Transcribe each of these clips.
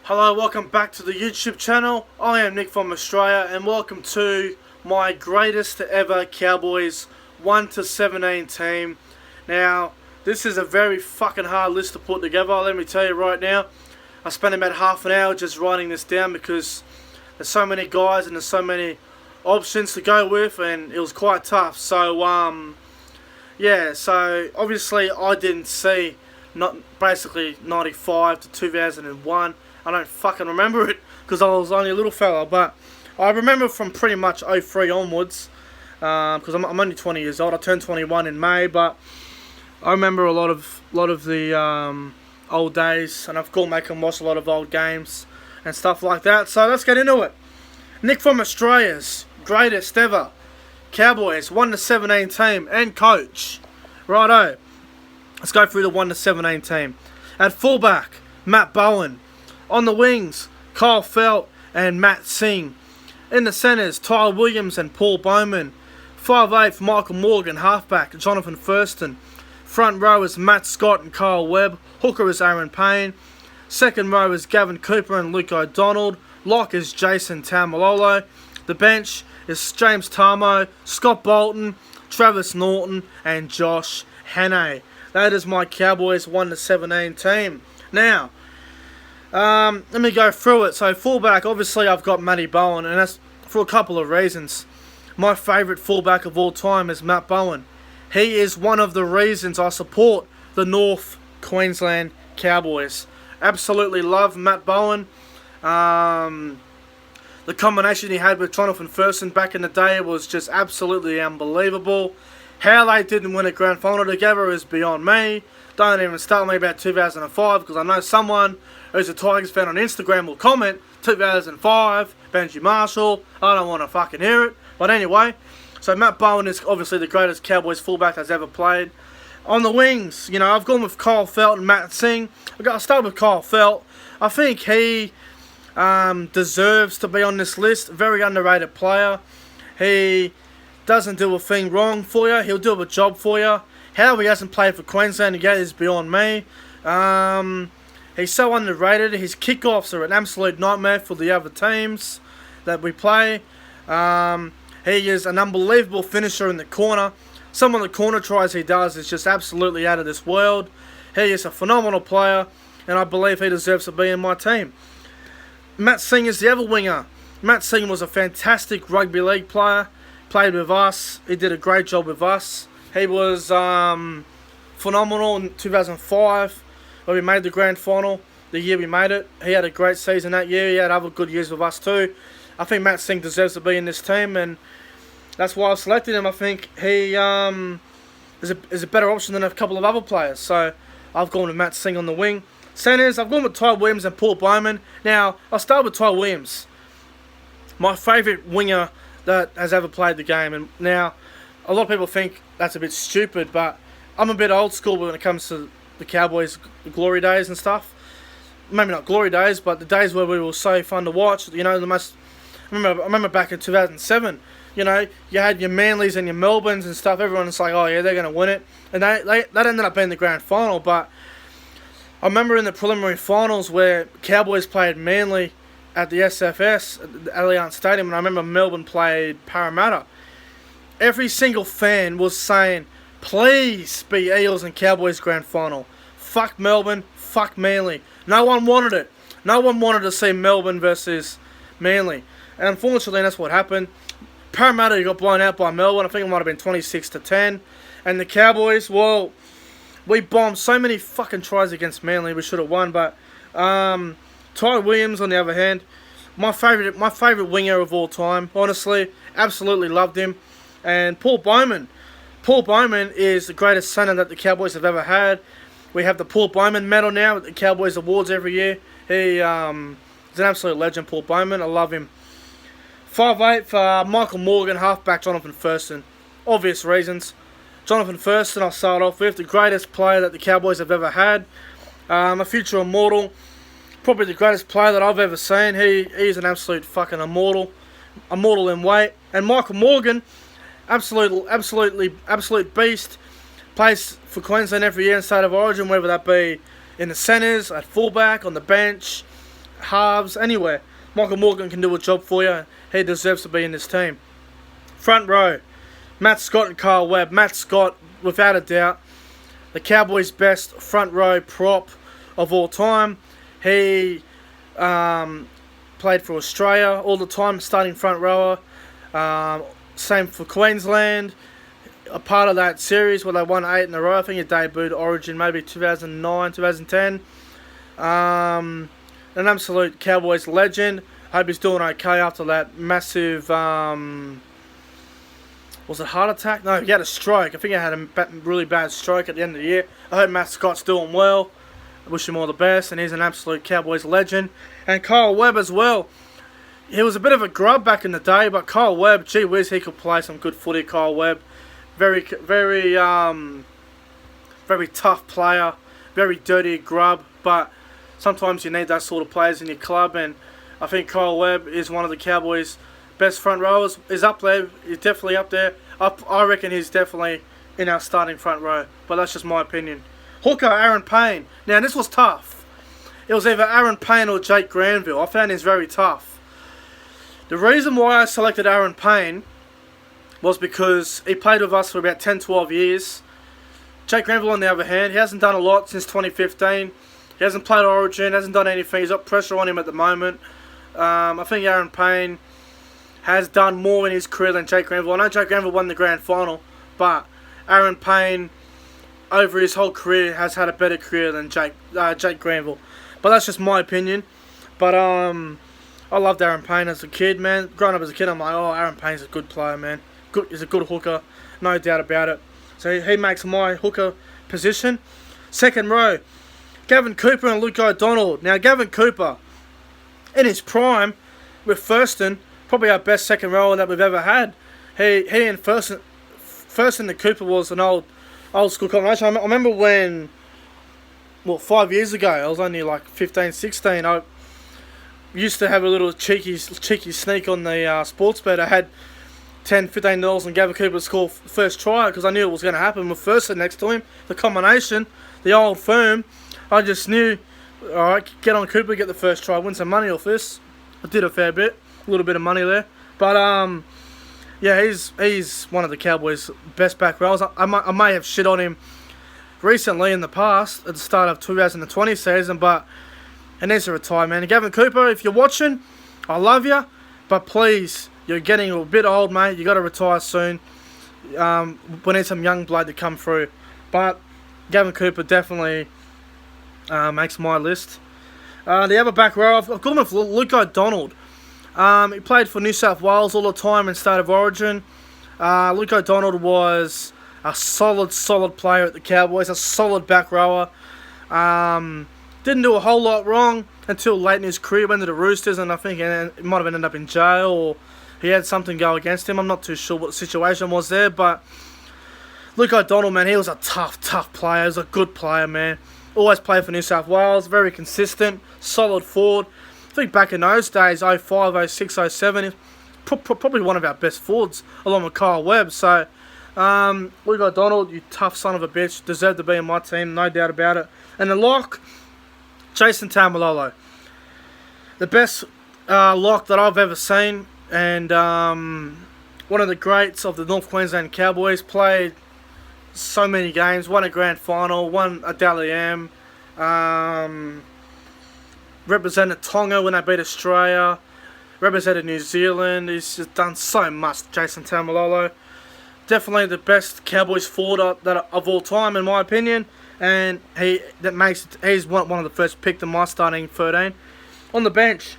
Hello, welcome back to the YouTube channel. I am Nick from Australia and welcome to my greatest ever Cowboys 1-17 team. Now, this is a very fucking hard list to put together, let me tell you right now. I spent about half an hour just writing this down because there's so many guys and there's so many options to go with and it was quite tough. So, yeah, so obviously I didn't see basically 95 to 2001. I don't fucking remember it because I was only a little fella, but I remember from pretty much 03 onwards because I'm only 20 years old. I turned 21 in May, but I remember a lot of the old days, and I've gone back and watched a lot of old games and stuff like that. So let's get into it. Nick from Australia's greatest ever Cowboys 1-17 team and coach. Righto. Let's go through the 1-17 team. At fullback, Matt Bowen. On the wings, Kyle Felt and Matt Singh. In the centres, Tyler Williams and Paul Bowman. 5'8", Michael Morgan. Halfback, Jonathan Thurston. Front row is Matt Scott and Kyle Webb. Hooker is Aaron Payne. Second row is Gavin Cooper and Luke O'Donnell. Lock is Jason Taumalolo. The bench is James Tarmo, Scott Bolton, Travis Norton and Josh Hannay. That is my Cowboys 1-17 team. Now, let me go through it. So fullback, obviously I've got Matty Bowen, and that's for a couple of reasons. My favourite fullback of all time is Matt Bowen. He is one of the reasons I support the North Queensland Cowboys. Absolutely love Matt Bowen. The combination he had with Jonathan Thurston back in the day was just absolutely unbelievable. How they didn't win a grand final together is beyond me. Don't even start me about 2005 because I know someone who's a Tigers fan on Instagram will comment 2005, Benji Marshall. I don't want to fucking hear it. But anyway, so Matt Bowen is obviously the greatest Cowboys fullback that's ever played. On the wings, I've gone with Kyle Felt and Matt Singh. I'll start with Kyle Felt. I think he deserves to be on this list. Very underrated player. He doesn't do a thing wrong for you. He'll do a job for you. How he hasn't played for Queensland yet is beyond me. He's so underrated. His kickoffs are an absolute nightmare for the other teams that we play. He is an unbelievable finisher in the corner. Some of the corner tries he does is just absolutely out of this world. He is a phenomenal player, and I believe he deserves to be in my team. Matt Singh is the other winger. Matt Singh was a fantastic rugby league player. Played with us. He did a great job with us. He was phenomenal in 2005 when we made the grand final. The year we made it. He had a great season that year. He had other good years with us too. I think Matt Singh deserves to be in this team, and that's why I selected him. I think he is a better option than a couple of other players. So I've gone with Matt Singh on the wing. Centres, I've gone with Ty Williams and Paul Bowman. Now, I'll start with Ty Williams. My favourite winger that has ever played the game. And now, a lot of people think that's a bit stupid, but I'm a bit old school when it comes to the Cowboys' glory days and stuff. Maybe not glory days, but the days where we were so fun to watch. I remember back in 2007. You had your Manleys and your Melbournes and stuff. Everyone's like, oh yeah, they're going to win it. And that ended up being the grand final. But I remember in the preliminary finals where Cowboys played Manly at the SFS, at the Allianz Stadium, and I remember Melbourne played Parramatta. Every single fan was saying, please be Eels and Cowboys grand final. Fuck Melbourne, fuck Manly. No one wanted it. No one wanted to see Melbourne versus Manly. And unfortunately, that's what happened. Parramatta got blown out by Melbourne. I think it might have been 26-10. And the Cowboys, well, we bombed so many fucking tries against Manly. We should have won, but Ty Williams, on the other hand, my favourite winger of all time. Honestly, absolutely loved him. And Paul Bowman. Paul Bowman is the greatest centre that the Cowboys have ever had. We have the Paul Bowman medal now at the Cowboys Awards every year. He is an absolute legend, Paul Bowman. I love him. 5'8" for Michael Morgan, halfback Jonathan Thurston. Obvious reasons. Jonathan Thurston, I'll start off with. The greatest player that the Cowboys have ever had. A future immortal. Probably the greatest player that I've ever seen. He's an absolute fucking immortal. Immortal in weight. And Michael Morgan, absolute beast. Plays for Queensland every year in State of Origin, whether that be in the centres, at fullback, on the bench. halves, anywhere. Michael Morgan can do a job for you. He deserves to be in this team. Front row, Matt Scott and Carl Webb. Matt Scott, without a doubt, the Cowboys' best front row prop of all time. He played for Australia all the time, starting front rower. Same for Queensland. A part of that series where they won 8 in a row. I think he debuted Origin maybe 2009, 2010. An absolute Cowboys legend. Hope he's doing okay after that massive... was it heart attack? No, he had a stroke. I think he had a really bad stroke at the end of the year. I hope Matt Scott's doing well. I wish him all the best, and he's an absolute Cowboys legend. And Kyle Webb as well. He was a bit of a grub back in the day, but Kyle Webb, gee whiz, he could play some good footy. Kyle Webb, very tough player, very dirty grub, but sometimes you need that sort of players in your club, and I think Kyle Webb is one of the Cowboys' best front rowers. He's up there. He's definitely up there. I reckon he's definitely in our starting front row, but that's just my opinion. Hooker, Aaron Payne. Now, this was tough. It was either Aaron Payne or Jake Granville. I found this very tough. The reason why I selected Aaron Payne was because he played with us for about 10-12 years. Jake Granville, on the other hand, he hasn't done a lot since 2015. He hasn't played Origin, hasn't done anything. He's got pressure on him at the moment. I think Aaron Payne has done more in his career than Jake Granville. I know Jake Granville won the grand final, but Aaron Payne, over his whole career, has had a better career than Jake Granville. But that's just my opinion. But I loved Aaron Payne as a kid, man. Growing up as a kid, I'm like, oh, Aaron Payne's a good player, man. He's a good hooker, no doubt about it. So he makes my hooker position. Second row, Gavin Cooper and Luke O'Donnell. Now, Gavin Cooper, in his prime, with Thurston, probably our best second rower that we've ever had. He and Thurston and Cooper was an old school combination. I remember when, 5 years ago, I was only like 15, 16. I used to have a little cheeky sneak on the sports bet. I had $10, $15 on Gavin Cooper to score first try because I knew it was going to happen with Thurston next to him. The combination, the old firm, I just knew, alright, get on Cooper, get the first try, win some money off this. I did a fair bit, a little bit of money there. But, yeah, he's one of the Cowboys' best back rows. I may have shit on him recently in the past, at the start of 2020 season, but he needs to retire, man. And Gavin Cooper, if you're watching, I love you, but please, you're getting a bit old, mate. You got to retire soon. We need some young blood to come through. But Gavin Cooper definitely makes my list. The other back row, I've gone with Luke O'Donnell. He played for New South Wales all the time in State of Origin. Luke O'Donnell was a solid player at the Cowboys, a solid back rower. Didn't do a whole lot wrong until late in his career. Went to the Roosters, and I think he might have ended up in jail, or he had something go against him. I'm not too sure what the situation was there, but Luke O'Donnell, man, he was a tough player. He was a good player, man. Always played for New South Wales, very consistent, solid forward. I think back in those days, 05, 06, 07, probably one of our best forwards, along with Kyle Webb. So, Luke O'Donnell, you tough son of a bitch, deserve to be in my team, no doubt about it. And the lock, Jason Taumalolo. The best lock that I've ever seen, and one of the greats of the North Queensland Cowboys. Played so many games, won a grand final, won a Dally M, represented Tonga when they beat Australia, represented New Zealand. He's just done so much, Jason Taumalolo. Definitely the best Cowboys forward of all time, in my opinion, and he's one of the first picked in my starting 13. On the bench,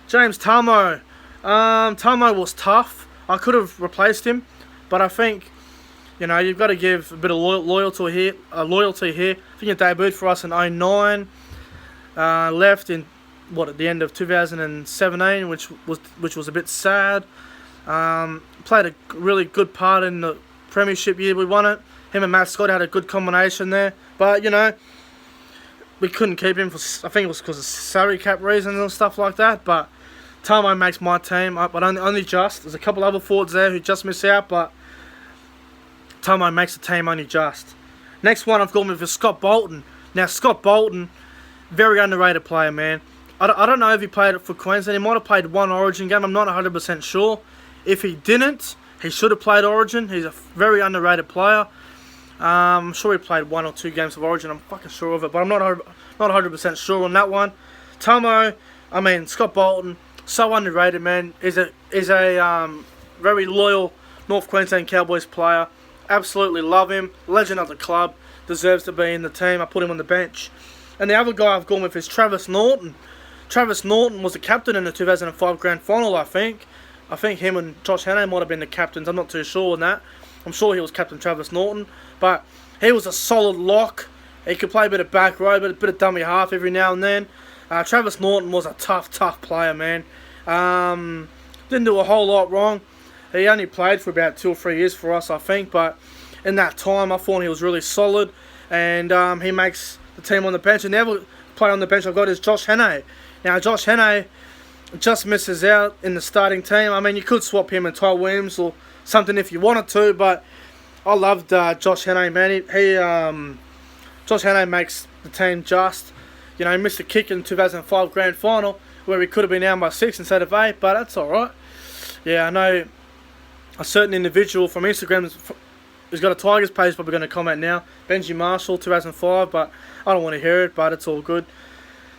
James Tamo. Tamo was tough. I could have replaced him, but I think, you've got to give a bit of loyalty here. I think he debuted for us in 09. Left in at the end of 2017, which was a bit sad. Played a really good part in the premiership year we won it. Him and Matt Scott had a good combination there, but we couldn't keep him for, I think it was because of salary cap reasons and stuff like that. But Tamo makes my team, but only just. There's a couple other forwards there who just miss out, but Tamo makes the team only just. Next one I've gone with is Scott Bolton. Now, Scott Bolton, very underrated player, man. I don't know if he played for Queensland. He might have played one Origin game. I'm not 100% sure. If he didn't, he should have played Origin. He's a very underrated player. I'm sure he played 1 or 2 games of Origin. I'm fucking sure of it, but I'm not 100% sure on that one. Scott Bolton, so underrated, man. Is a very loyal North Queensland Cowboys player. Absolutely love him. Legend of the club. Deserves to be in the team. I put him on the bench. And the other guy I've gone with is Travis Norton. Travis Norton was the captain in the 2005 Grand Final, I think. I think him and Josh Hannay might have been the captains. I'm not too sure on that. I'm sure he was Captain Travis Norton. But he was a solid lock. He could play a bit of back row, but a bit of dummy half every now and then. Travis Norton was a tough player, man. Didn't do a whole lot wrong. He only played for about 2 or 3 years for us, I think. But in that time, I thought he was really solid. And he makes the team on the bench. And the other player on the bench I've got is Josh Hannay. Now, Josh Hannay just misses out in the starting team. I mean, you could swap him and Ty Williams or something if you wanted to, but I loved Josh Hannay, man. Josh Hannay makes the team just. You know, he missed a kick in the 2005 Grand Final where we could have been down by 6 instead of 8, but that's alright. Yeah, I know a certain individual from Instagram who's got a Tigers page probably going to comment now. Benji Marshall, 2005, but I don't want to hear it, but it's all good.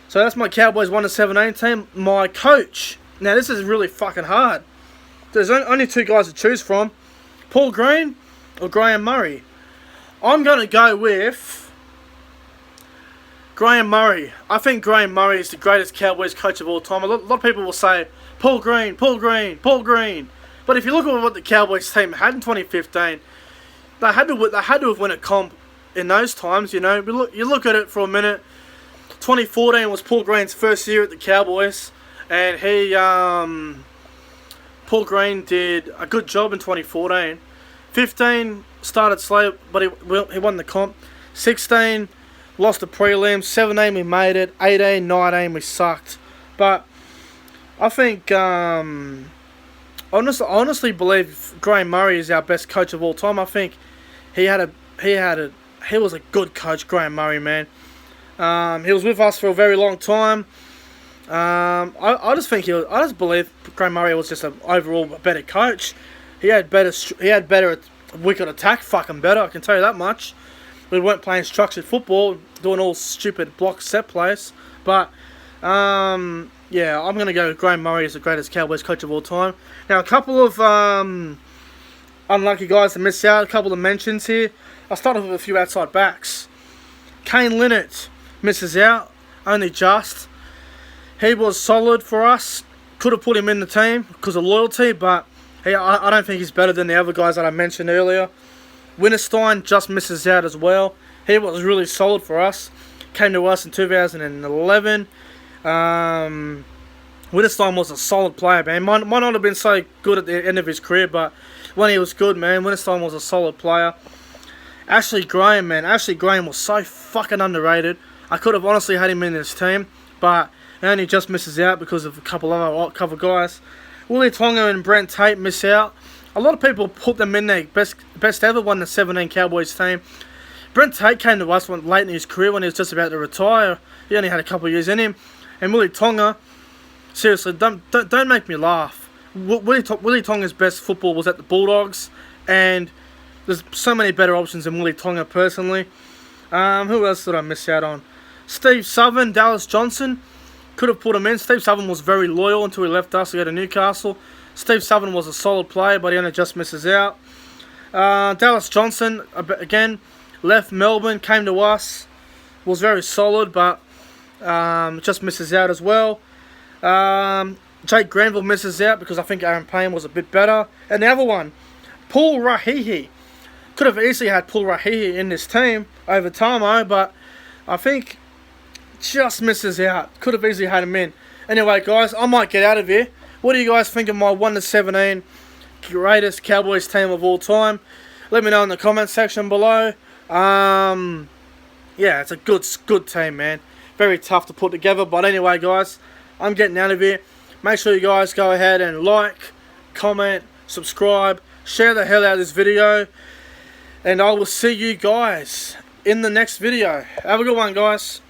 So that's my Cowboys 1-17 team. My coach. Now this is really fucking hard. There's only 2 guys to choose from. Paul Green or Graham Murray. I'm going to go with Graham Murray. I think Graham Murray is the greatest Cowboys coach of all time. A lot of people will say, Paul Green. But if you look at what the Cowboys team had in 2015, they had to have won a comp in those times, you know. You look at it for a minute. 2014 was Paul Green's first year at the Cowboys, and Paul Green did a good job in 2014. 15 started slow, but he won the comp. 16 lost the prelims. 17 we made it. 18, 19 we sucked. But I think honestly believe Graham Murray is our best coach of all time. I think he was a good coach, Graham Murray, man. He was with us for a very long time. I just believe Graham Murray was just overall a better coach. He had better wicket attack, fucking better. I can tell you that much. We weren't playing structured football, doing all stupid block set plays. But yeah, I'm gonna go with Graham Murray as the greatest Cowboys coach of all time. Now a couple of unlucky guys to miss out. A couple of mentions here. I'll start off with a few outside backs. Kane Linnett misses out, only just. He was solid for us. Could have put him in the team because of loyalty, but I don't think he's better than the other guys that I mentioned earlier. Winterstein just misses out as well. He was really solid for us. Came to us in 2011. Winterstein was a solid player, man. Might not have been so good at the end of his career, but when he was good, man, Winterstein was a solid player. Ashley Graham, man. Ashley Graham was so fucking underrated. I could have honestly had him in this team, but he only just misses out because of a couple other guys. Willie Tonga and Brent Tate miss out. A lot of people put them in their best ever 1-17 Cowboys team. Brent Tate came to us late in his career when he was just about to retire. He only had a couple of years in him. And Willie Tonga, seriously, don't make me laugh. Willie Tonga's best football was at the Bulldogs, and there's so many better options than Willie Tonga personally. Who else did I miss out on? Steve Southern, Dallas Johnson. Could have put him in. Steve Southern was very loyal until he left us to go to Newcastle. Steve Southern was a solid player, but he only just misses out. Dallas Johnson, again, left Melbourne, came to us. Was very solid, but just misses out as well. Jake Granville misses out because I think Aaron Payne was a bit better. And the other one, Paul Rahihi. Could have easily had Paul Rahihi in this team over Tamo, but I think just misses out. Could have easily had him in. Anyway, guys, I might get out of here. What do you guys think of my 1-17 greatest Cowboys team of all time? Let me know in the comment section below. Yeah, it's a good team, man. Very tough to put together. But anyway, guys, I'm getting out of here. Make sure you guys go ahead and like, comment, subscribe, share the hell out of this video. And I will see you guys in the next video. Have a good one, guys.